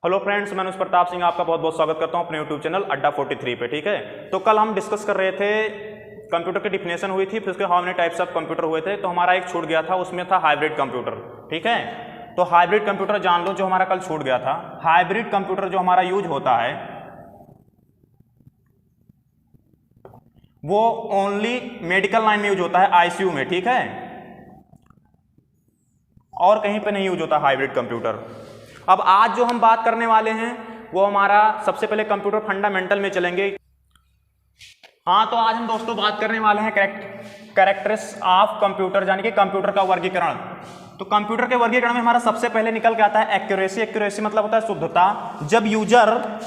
Hello friends, मैं अनुज प्रताप सिंह आपका बहुत बहुत स्वागत करता हूं अपने यूट्यूब चैनल अड्डा 43 पे। ठीक है, तो कल हम डिस्कस कर रहे थे, कंप्यूटर की डिफिनेशन हुई थी, फिर उसके how many types of computer हुए थे। तो हमारा एक छूट गया था, उसमें था हाइब्रिड कंप्यूटर। ठीक है, तो हाइब्रिड कंप्यूटर जान लो जो हमारा कल छूट गया था। हाइब्रिड कंप्यूटर जो हमारा यूज होता है वो ओनली मेडिकल लाइन में यूज होता है, आईसीयू में। ठीक है, और कहीं पे नहीं यूज होता हाइब्रिड कंप्यूटर। अब आज जो हम बात करने वाले हैं वो हमारा सबसे पहले कंप्यूटर फंडामेंटल में चलेंगे। हाँ, तो आज हम दोस्तों बात करने वाले हैं कैरेक्टरिस्टिक्स ऑफ कंप्यूटर, यानी कि कंप्यूटर का वर्गीकरण। तो कंप्यूटर के वर्गीकरण में हमारा सबसे पहले निकल के आता है एक्यूरेसी। एक्यूरेसी मतलब होता है शुद्धता। जब यूजर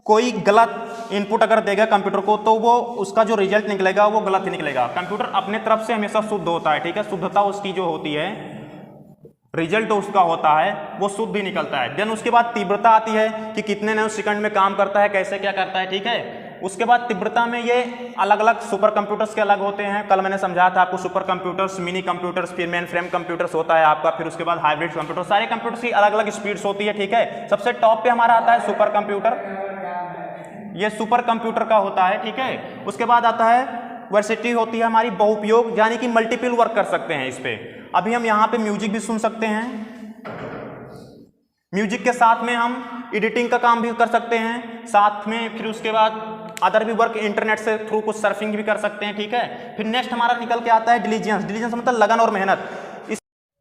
कोई गलत इनपुट अगर देगा कंप्यूटर को तो वो उसका जो रिजल्ट निकलेगा वो गलत ही निकलेगा। कंप्यूटर अपने तरफ से हमेशा शुद्ध होता है। ठीक है, शुद्धता उसकी जो होती है, रिजल्ट उसका होता है वो शुद्ध ही निकलता है। देन उसके बाद तीव्रता आती है कि कितने नैनो सेकंड में काम करता है, कैसे क्या करता है। ठीक है, उसके बाद तीव्रता में ये अलग अलग सुपर कंप्यूटर्स के अलग होते हैं। कल मैंने समझाया था आपको, सुपर कंप्यूटर्स, मिनी कंप्यूटर्स, फिर मेन फ्रेम कंप्यूटर्स होता है आपका, फिर उसके बाद हाइब्रिड कंप्यूटर। सारे कंप्यूटर्स की अलग अलग स्पीड्स होती है। ठीक है, सबसे टॉप पे हमारा आता है सुपर कंप्यूटर, ये सुपर कंप्यूटर का होता है। ठीक है, उसके बाद आता है वर्सिटी होती है हमारी, बहुउपयोग, यानी कि मल्टीपल वर्क कर सकते हैं इस पे। अभी हम यहाँ पे म्यूजिक भी सुन सकते हैं, म्यूजिक के साथ में हम एडिटिंग का काम भी कर सकते हैं साथ में, फिर उसके बाद अदर भी वर्क, इंटरनेट से थ्रू कुछ सर्फिंग भी कर सकते हैं। ठीक है, फिर नेक्स्ट हमारा निकल के आता है डिलीजेंस। डिलीजेंस मतलब लगन और मेहनत।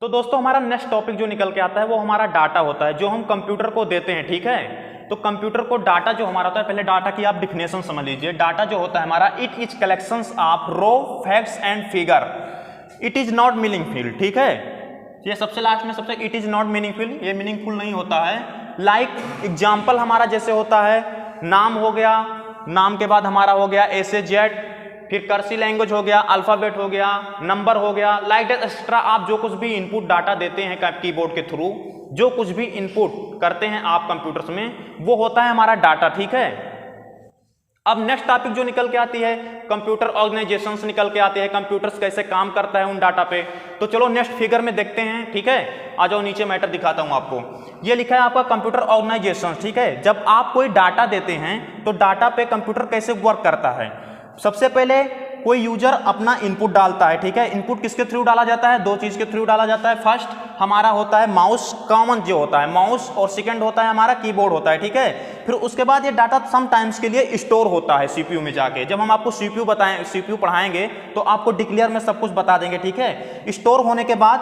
तो दोस्तों हमारा नेक्स्ट टॉपिक जो निकल के आता है वो हमारा डाटा होता है, जो हम कंप्यूटर को देते हैं। ठीक है, तो कंप्यूटर को डाटा जो हमारा होता है, पहले डाटा की आप डिफिनेशन समझ लीजिए। डाटा जो होता है हमारा, it is collections of raw facts and figure, it is not meaningful. ठीक है, ये सबसे लास्ट में सबसे इट इज नॉट मीनिंगफुल, ये मीनिंगफुल नहीं होता है। लाइक एग्जाम्पल हमारा जैसे होता है, नाम हो गया, नाम के बाद हमारा हो गया ए से जेड, फिर कर्सिव लैंग्वेज हो गया, अल्फाबेट हो गया, नंबर हो गया, लाइक दैट एक्स्ट्रा। आप जो कुछ भी इनपुट डाटा देते हैं कीबोर्ड के थ्रू, जो कुछ भी इनपुट करते हैं आप कंप्यूटर्स में, वो होता है हमारा डाटा। ठीक है, अब नेक्स्ट टॉपिक जो निकल के आती है, कंप्यूटर ऑर्गेनाइजेशंस निकल के आते हैं, कंप्यूटर्स कैसे काम करता है उन डाटा पे। तो चलो नेक्स्ट फिगर में देखते हैं। ठीक है, आ जाओ नीचे मैटर दिखाता हूं आपको। ये लिखा है आपका कंप्यूटर ऑर्गेनाइजेशंस। ठीक है, जब आप कोई डाटा देते हैं तो डाटा पे कंप्यूटर कैसे वर्क करता है। सबसे पहले कोई यूजर अपना इनपुट डालता है। ठीक है, इनपुट किसके थ्रू डाला जाता है, दो चीज के थ्रू डाला जाता है। फर्स्ट हमारा होता है माउस, कॉमन जो होता है माउस, और सेकंड होता है हमारा कीबोर्ड होता है। ठीक है, फिर उसके बाद ये डाटा सम टाइम्स के लिए स्टोर होता है सीपीयू में जाके। जब हम आपको सीपीयू पढ़ाएंगे तो आपको डिक्लेयर में सब कुछ बता देंगे। ठीक है, स्टोर होने के बाद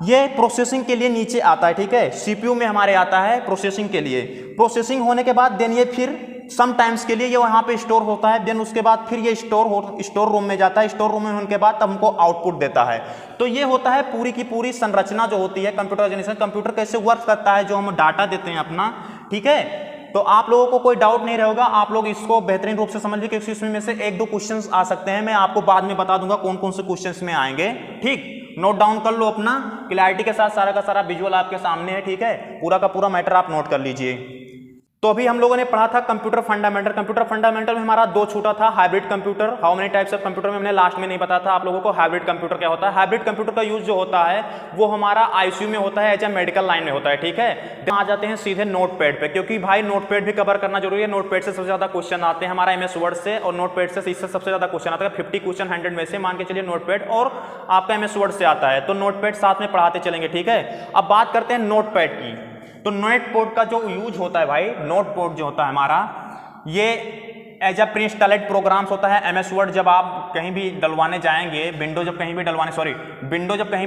ये प्रोसेसिंग के लिए नीचे आता है। ठीक है, सीपीयू में हमारे आता है प्रोसेसिंग के लिए। प्रोसेसिंग होने के बाद देन ये फिर सम टाइम्स के लिए ये वहां पे स्टोर होता है। देन उसके बाद फिर ये स्टोर रूम में जाता है। स्टोर रूम में होने के बाद तब हमको आउटपुट देता है। तो ये होता है पूरी की पूरी संरचना जो होती है कंप्यूटर ऑर्गेनाइजेशन, कंप्यूटर कैसे वर्क करता है, जो हम डाटा देते हैं अपना। ठीक है, तो आप लोगों को कोई डाउट नहीं रहेगा, आप लोग इसको बेहतरीन रूप से समझिए, क्योंकि इसमें से एक दो क्वेश्चंस आ सकते हैं। मैं आपको बाद में बता दूंगा कौन कौन से क्वेश्चंस में आएंगे। ठीक, नोट डाउन कर लो अपना, क्लैरिटी के साथ सारा का सारा विजुअल आपके सामने है। ठीक है, पूरा का पूरा मैटर आप नोट कर लीजिए। तो अभी हम लोगों ने पढ़ा था कंप्यूटर फंडामेंटल। कंप्यूटर फंडामेंटल में हमारा दो छूटा था, hybrid computer, how many types of computer में हमने लास्ट में नहीं बताया था आप लोगों को हाइब्रिड कंप्यूटर क्या होता है। हाइब्रिड कंप्यूटर का यूज जो होता है वो हमारा आईसीयू में होता है, एज ए मेडिकल लाइन में होता है। ठीक है, आ जाते हैं सीधे नोटपैड पे, क्योंकि भाई नोटपैड भी कवर करना जरूरी है। नोटपैड से सबसे ज्यादा क्वेश्चन आते हैं हमारा MS वर्ड से, और नोटपैड से इससे सबसे ज्यादा क्वेश्चन आता है। 50 क्वेश्चन 100 में से मान के चलिए नोटपैड और आपका MS वर्ड से आता है, तो नोटपैड साथ में पढ़ाते चलेंगे। ठीक है, अब बात करते हैं नोटपैड की। तो नोटपैड का जो यूज होता है भाई, नोटपैड जो होता है हमारा, ये as a pre installed programs होता है। MS वर्ड जब आप कहीं भी डलवाने जाएंगे, विंडो जब कहीं भी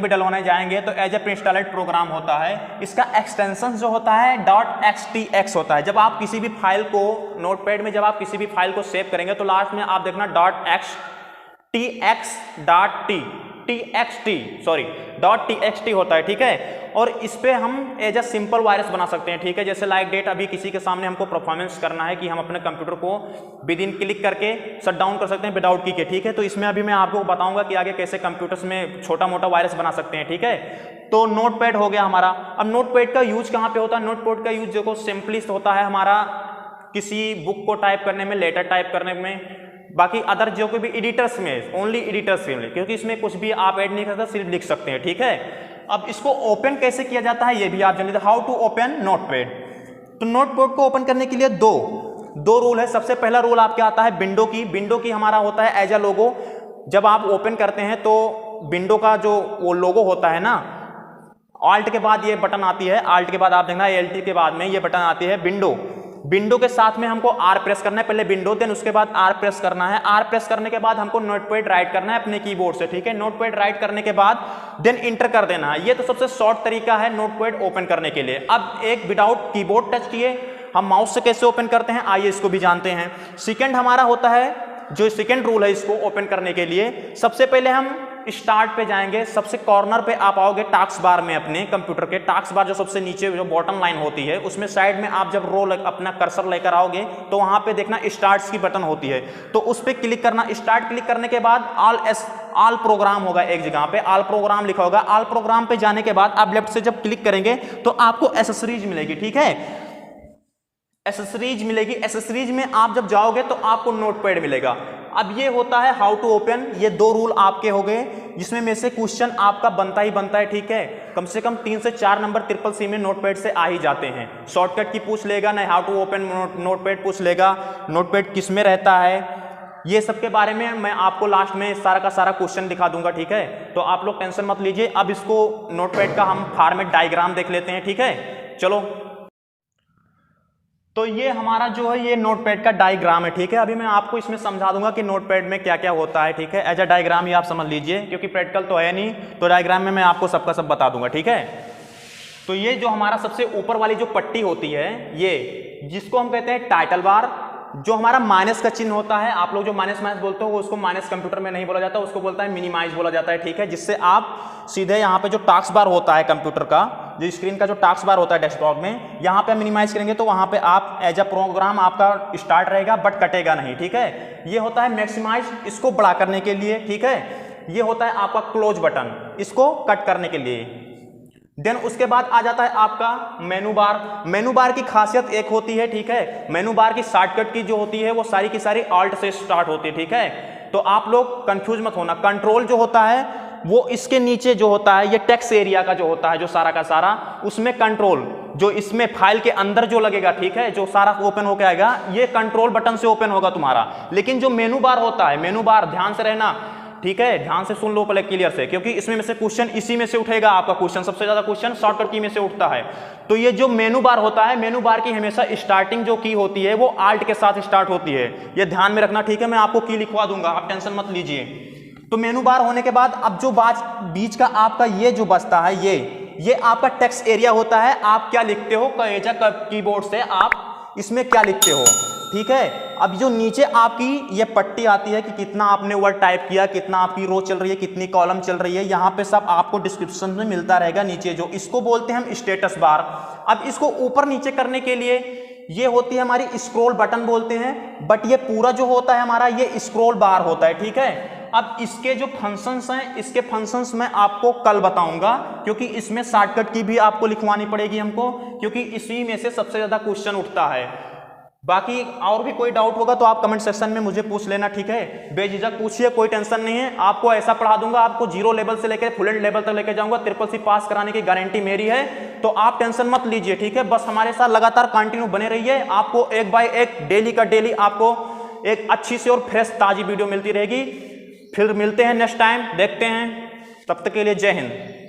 डलवाने जाएंगे तो as a pre installed program होता है। इसका एक्सटेंशन जो होता है .xtx होता है। जब आप किसी भी फाइल को नोटपैड में जब आप किसी भी फाइल को सेव करेंगे तो लास्ट में आप देखना .txt होता है। ठीक है, और इस पे हम एज अ सिंपल वायरस बना सकते हैं। ठीक है, जैसे लाइक डेट अभी किसी के सामने हमको परफॉर्मेंस करना है कि हम अपने कंप्यूटर को विद इन क्लिक करके शट डाउन कर सकते हैं विदाउट की के। ठीक है, तो इसमें अभी मैं आपको बताऊंगा कि आगे कैसे कंप्यूटर्स में छोटा मोटा वायरस बना सकते हैं। ठीक है, तो नोटपैड हो गया हमारा। अब नोटपैड का यूज कहाँ पे होता है? नोटपैड का यूज देखो सिंपलिस्ट होता है हमारा किसी बुक को टाइप करने में, लेटर टाइप करने में, बाकी अदर जो कोई भी एडिटर्स में, ओनली एडिटर्स में, क्योंकि इसमें कुछ भी आप ऐड नहीं कर सकते, सिर्फ लिख सकते हैं। ठीक है, अब इसको ओपन कैसे किया जाता है ये भी आप जान लीजिए। How to open notepad. तो नोटपैड को ओपन करने के लिए दो रूल है। सबसे पहला रूल आपके आता है विंडो की। विंडो की हमारा होता है एज अ लोगो। जब आप ओपन करते हैं तो विंडो का जो वो लोगो होता है ना, ऑल्ट के बाद ये बटन आती है, ऑल्ट के बाद आप देखना एल्टी के बाद में ये बटन आती है विंडो। विंडो के साथ में हमको आर प्रेस करना है, पहले विंडो देन उसके बाद आर प्रेस करना है। आर प्रेस करने के बाद हमको नोटपैड राइट करना है अपने कीबोर्ड से, ठीक है। नोटपैड राइट करने के बाद देन इंटर कर देना है। ये तो सबसे शॉर्ट तरीका है नोटपैड ओपन करने के लिए। अब एक विदाउट कीबोर्ड टच किए हम माउस से कैसे ओपन करते हैं, आइए इसको भी जानते हैं। सेकंड हमारा होता है, जो सेकंड रूल है इसको ओपन करने के लिए, सबसे पहले हम स्टार्ट पे जाएंगे। सबसे कॉर्नर पे आप आओगे टास्क बार में, अपने कंप्यूटर के टास्क बार जो सबसे नीचे जो बॉटम लाइन होती है उसमें साइड में आप जब अपना कर्सर लेकर आओगे तो वहां पे देखना स्टार्ट्स की बटन होती है, तो उस पर क्लिक करना। स्टार्ट क्लिक करने के बाद ऑल प्रोग्राम होगा, एक जगह पे ऑल प्रोग्राम लिखा होगा। ऑल प्रोग्राम पे जाने के बाद आप लेफ्ट से जब क्लिक करेंगे तो आपको एसेसरीज मिलेगी, ठीक है। एसेसरीज मिलेगी। एसेसरीज में आप जब जाओगे तो आपको नोटपैड मिलेगा। अब ये होता है हाउ टू ओपन। ये दो रूल आपके हो गए, जिसमें में से क्वेश्चन आपका बनता ही बनता है, ठीक है। कम से कम 3 से 4 नंबर ट्रिपल सी में नोटपैड से आ ही जाते हैं। शॉर्टकट की पूछ लेगा, नहीं हाउ टू ओपन नोटपैड पूछ लेगा, नोटपैड किस में रहता है, ये सब के बारे में मैं आपको लास्ट में सारा का सारा क्वेश्चन दिखा दूंगा, ठीक है। तो आप लोग टेंशन मत लीजिए। अब इसको नोटपैड का हम फॉर्मेट डायग्राम देख लेते हैं, ठीक है। चलो, तो ये हमारा जो है ये नोटपैड का डायग्राम है, ठीक है। अभी मैं आपको इसमें समझा दूंगा कि नोटपैड में क्या क्या होता है, ठीक है। एज अ डायग्राम ही आप समझ लीजिए, क्योंकि प्रैक्टिकल तो है नहीं, तो डायग्राम में मैं आपको सबका सब बता दूंगा, ठीक है। तो ये जो हमारा सबसे ऊपर वाली जो पट्टी होती है, ये जिसको हम कहते हैं टाइटल बार, जो हमारा माइनस का चिन्ह होता है, आप लोग जो माइनस बोलते हो उसको माइनस कंप्यूटर में नहीं बोला जाता, उसको बोलता है मिनिमाइज बोला जाता है, ठीक है। जिससे आप सीधे यहाँ पे जो टास्क बार होता है कंप्यूटर का, जो स्क्रीन का जो टास्क बार होता है डेस्कटॉप में, यहाँ पे मिनिमाइज करेंगे तो वहाँ पे आप एज अ प्रोग्राम आपका स्टार्ट रहेगा, बट कटेगा नहीं, ठीक है। ये होता है मैक्सिमाइज, इसको बड़ा करने के लिए, ठीक है। ये होता है आपका क्लोज बटन, इसको कट करने के लिए। देन उसके बाद आ जाता है आपका मेनू बार। मेनू बार की खासियत एक होती है, ठीक है। मेनू बार की शॉर्टकट की जो होती है वो सारी की सारी ऑल्ट से स्टार्ट होती है, ठीक है। तो आप लोग कंफ्यूज मत होना। कंट्रोल जो होता है वो इसके नीचे जो होता है, ये टेक्स्ट एरिया का जो होता है, जो सारा का सारा, उसमें कंट्रोल जो इसमें फाइल के अंदर जो लगेगा, ठीक है, जो सारा ओपन होकर आएगा, ये कंट्रोल बटन से ओपन होगा तुम्हारा। लेकिन जो मेनू बार होता है, मेनू बार ध्यान से रहना, ठीक है, ध्यान से सुन लो पहले क्लियर से, क्योंकि इसमें से क्वेश्चन इसी में से उठेगा आपका क्वेश्चन, सबसे ज्यादा क्वेश्चन शॉर्टकट की में से उठता है। तो ये जो मेनू बार होता है, मेनू बार की हमेशा स्टार्टिंग जो की होती है वो आल्ट के साथ स्टार्ट होती है, ये ध्यान में रखना, ठीक है। मैं आपको की लिखवा दूंगा, आप टेंशन मत लीजिए। तो मेनू बार होने के बाद अब जो बीच का आपका ये जो बचता है, ये आपका टेक्स्ट एरिया होता है। आप क्या लिखते हो कीबोर्ड से, आप इसमें क्या लिखते हो, ठीक है। अब जो नीचे आपकी ये पट्टी आती है कि कितना आपने वर्ड टाइप किया, कितना आपकी रो चल रही है, कितनी कॉलम चल रही है, यहाँ पे सब आपको डिस्क्रिप्शन में मिलता रहेगा नीचे, जो इसको बोलते हैं हम स्टेटस बार। अब इसको ऊपर नीचे करने के लिए ये होती है हमारी स्क्रॉल बटन बोलते हैं, बट ये पूरा जो होता है हमारा ये स्क्रॉल बार होता है, ठीक है। अब इसके जो फंक्शंस हैं, इसके फंक्शंस मैं आपको कल बताऊंगा, क्योंकि इसमें शॉर्टकट की भी आपको लिखवानी पड़ेगी हमको, क्योंकि इसी में से सबसे ज्यादा क्वेश्चन उठता है। बाकी और भी कोई डाउट होगा तो आप कमेंट सेक्शन में मुझे पूछ लेना, ठीक है। बेझिझक पूछिए, कोई टेंशन नहीं है। आपको ऐसा पढ़ा दूंगा, आपको 0 लेवल से लेकर फ्लुएंट लेवल तक लेकर जाऊंगा, ट्रिपल सी पास कराने की गारंटी मेरी है। तो आप टेंशन मत लीजिए, ठीक है। बस हमारे साथ लगातार कंटिन्यू बने रहिए। आपको एक बाय एक डेली का डेली आपको एक अच्छी सी और फ्रेश ताजी वीडियो मिलती रहेगी। फिर मिलते हैं नेक्स्ट टाइम, देखते हैं। तब तक के लिए जय हिंद।